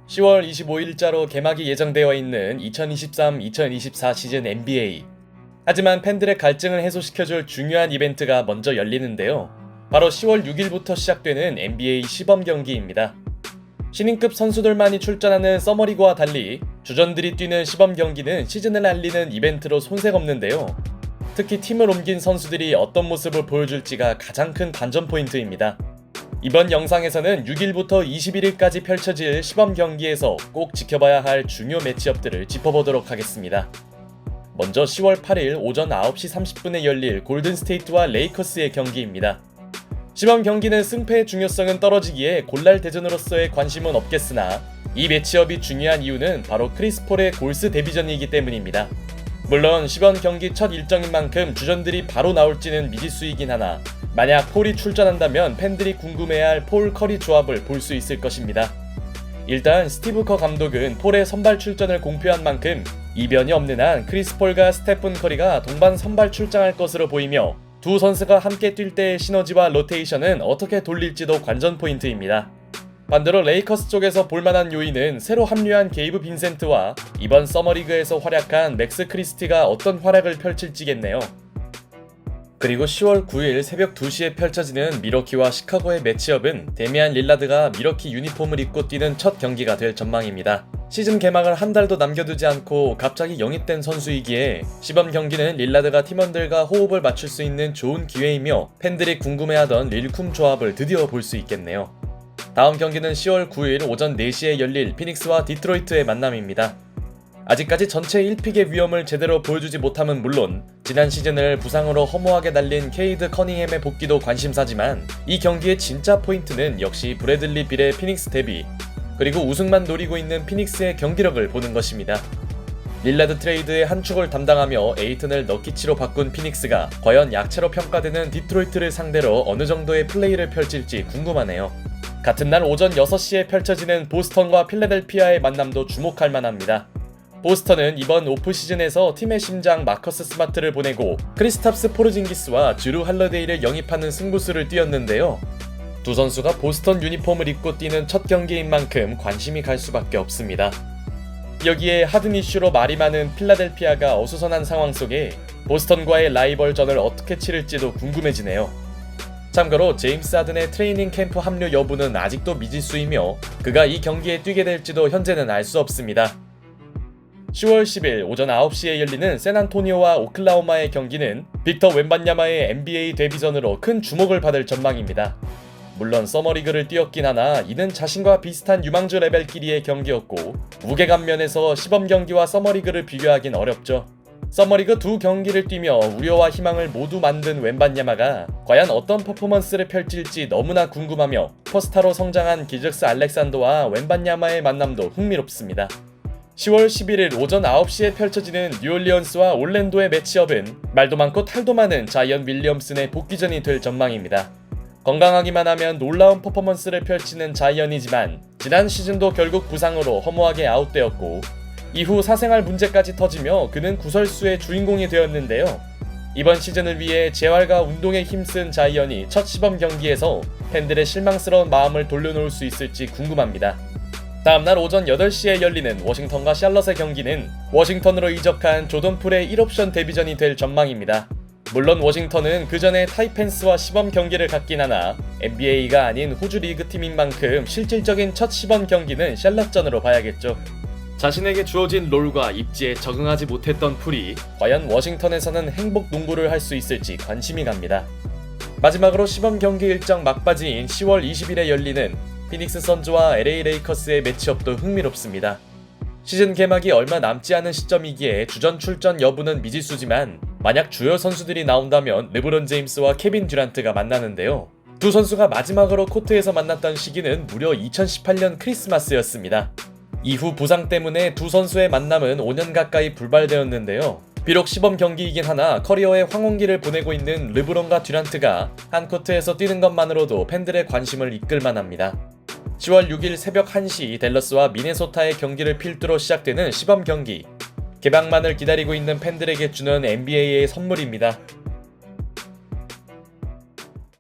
10월 25일자로 개막이 예정되어 있는 2023-2024 시즌 NBA. 하지만 팬들의 갈증을 해소시켜줄 중요한 이벤트가 먼저 열리는데요. 바로 10월 6일부터 시작되는 NBA 시범 경기입니다. 신인급 선수들만이 출전하는 서머리그와 달리 주전들이 뛰는 시범 경기는 시즌을 알리는 이벤트로 손색 없는데요. 특히 팀을 옮긴 선수들이 어떤 모습을 보여줄지가 가장 큰 관전 포인트입니다. 이번 영상에서는 6일부터 21일까지 펼쳐질 시범 경기에서 꼭 지켜봐야 할 중요 매치업들을 짚어보도록 하겠습니다. 먼저 10월 8일 오전 9시 30분에 열릴 골든스테이트와 레이커스의 경기입니다. 시범 경기는 승패의 중요성은 떨어지기에 골랄 대전으로서의 관심은 없겠으나 이 매치업이 중요한 이유는 바로 크리스 폴의 골스 데뷔전이기 때문입니다. 물론 시범 경기 첫 일정인 만큼 주전들이 바로 나올지는 미지수이긴 하나 만약 폴이 출전한다면 팬들이 궁금해할 폴 커리 조합을 볼 수 있을 것입니다. 일단 스티브 커 감독은 폴의 선발 출전을 공표한 만큼 이변이 없는 한 크리스 폴과 스테픈 커리가 동반 선발 출장할 것으로 보이며 두 선수가 함께 뛸 때의 시너지와 로테이션은 어떻게 돌릴지도 관전 포인트입니다. 반대로 레이커스 쪽에서 볼만한 요인은 새로 합류한 게이브 빈센트와 이번 서머리그에서 활약한 맥스 크리스티가 어떤 활약을 펼칠지겠네요. 그리고 10월 9일 새벽 2시에 펼쳐지는 미러키와 시카고의 매치업은 데미안 릴라드가 미러키 유니폼을 입고 뛰는 첫 경기가 될 전망입니다. 시즌 개막을 한 달도 남겨두지 않고 갑자기 영입된 선수이기에 시범 경기는 릴라드가 팀원들과 호흡을 맞출 수 있는 좋은 기회이며 팬들이 궁금해하던 릴쿰 조합을 드디어 볼 수 있겠네요. 다음 경기는 10월 9일 오전 4시에 열릴 피닉스와 디트로이트의 만남입니다. 아직까지 전체 1픽의 위험을 제대로 보여주지 못함은 물론 지난 시즌을 부상으로 허무하게 날린 케이드 커닝햄의 복귀도 관심사지만 이 경기의 진짜 포인트는 역시 브래들리 빌의 피닉스 데뷔 그리고 우승만 노리고 있는 피닉스의 경기력을 보는 것입니다. 릴라드 트레이드의 한 축을 담당하며 에이튼을 너키치로 바꾼 피닉스가 과연 약체로 평가되는 디트로이트를 상대로 어느 정도의 플레이를 펼칠지 궁금하네요. 같은 날 오전 6시에 펼쳐지는 보스턴과 필라델피아의 만남도 주목할 만합니다. 보스턴은 이번 오프시즌에서 팀의 심장 마커스 스마트를 보내고 크리스탑스 포르징기스와 주루 할러데이를 영입하는 승부수를 띄웠는데요. 두 선수가 보스턴 유니폼을 입고 뛰는 첫 경기인 만큼 관심이 갈 수밖에 없습니다. 여기에 하든 이슈로 말이 많은 필라델피아가 어수선한 상황 속에 보스턴과의 라이벌전을 어떻게 치를지도 궁금해지네요. 참고로 제임스 하든의 트레이닝 캠프 합류 여부는 아직도 미지수이며 그가 이 경기에 뛰게 될지도 현재는 알 수 없습니다. 10월 10일 오전 9시에 열리는 샌안토니오와 오클라호마의 경기는 빅터 웬반야마의 NBA 데뷔전으로 큰 주목을 받을 전망입니다. 물론 서머리그를 뛰었긴 하나 이는 자신과 비슷한 유망주 레벨끼리의 경기였고 무게감 면에서 시범 경기와 서머리그를 비교하긴 어렵죠. 서머리그 두 경기를 뛰며 우려와 희망을 모두 만든 웬반야마가 과연 어떤 퍼포먼스를 펼칠지 너무나 궁금하며 슈퍼스타로 성장한 기적스 알렉산더와 웬반야마의 만남도 흥미롭습니다. 10월 11일 오전 9시에 펼쳐지는 뉴올리언스와 올랜도의 매치업은 말도 많고 탈도 많은 자이언 윌리엄슨의 복귀전이 될 전망입니다. 건강하기만 하면 놀라운 퍼포먼스를 펼치는 자이언이지만 지난 시즌도 결국 부상으로 허무하게 아웃되었고 이후 사생활 문제까지 터지며 그는 구설수의 주인공이 되었는데요. 이번 시즌을 위해 재활과 운동에 힘쓴 자이언이 첫 시범 경기에서 팬들의 실망스러운 마음을 돌려놓을 수 있을지 궁금합니다. 다음날 오전 8시에 열리는 워싱턴과 샬럿의 경기는 워싱턴으로 이적한 조던 풀의 1옵션 데뷔전이 될 전망입니다. 물론 워싱턴은 그 전에 타이펜스와 시범 경기를 갖긴 하나 NBA가 아닌 호주 리그팀인 만큼 실질적인 첫 시범 경기는 샬럿전으로 봐야겠죠. 자신에게 주어진 롤과 입지에 적응하지 못했던 풀이 과연 워싱턴에서는 행복 농구를 할 수 있을지 관심이 갑니다. 마지막으로 시범 경기 일정 막바지인 10월 20일에 열리는 피닉스 선즈와 LA 레이커스의 매치업도 흥미롭습니다. 시즌 개막이 얼마 남지 않은 시점이기에 주전 출전 여부는 미지수지만 만약 주요 선수들이 나온다면 르브론 제임스와 케빈 듀란트가 만나는데요. 두 선수가 마지막으로 코트에서 만났던 시기는 무려 2018년 크리스마스였습니다. 이후 부상 때문에 두 선수의 만남은 5년 가까이 불발되었는데요. 비록 시범 경기이긴 하나 커리어의 황혼기를 보내고 있는 르브론과 듀란트가 한 코트에서 뛰는 것만으로도 팬들의 관심을 이끌만 합니다. 10월 6일 새벽 1시 댈러스와 미네소타의 경기를 필두로 시작되는 시범 경기. 개막만을 기다리고 있는 팬들에게 주는 NBA의 선물입니다.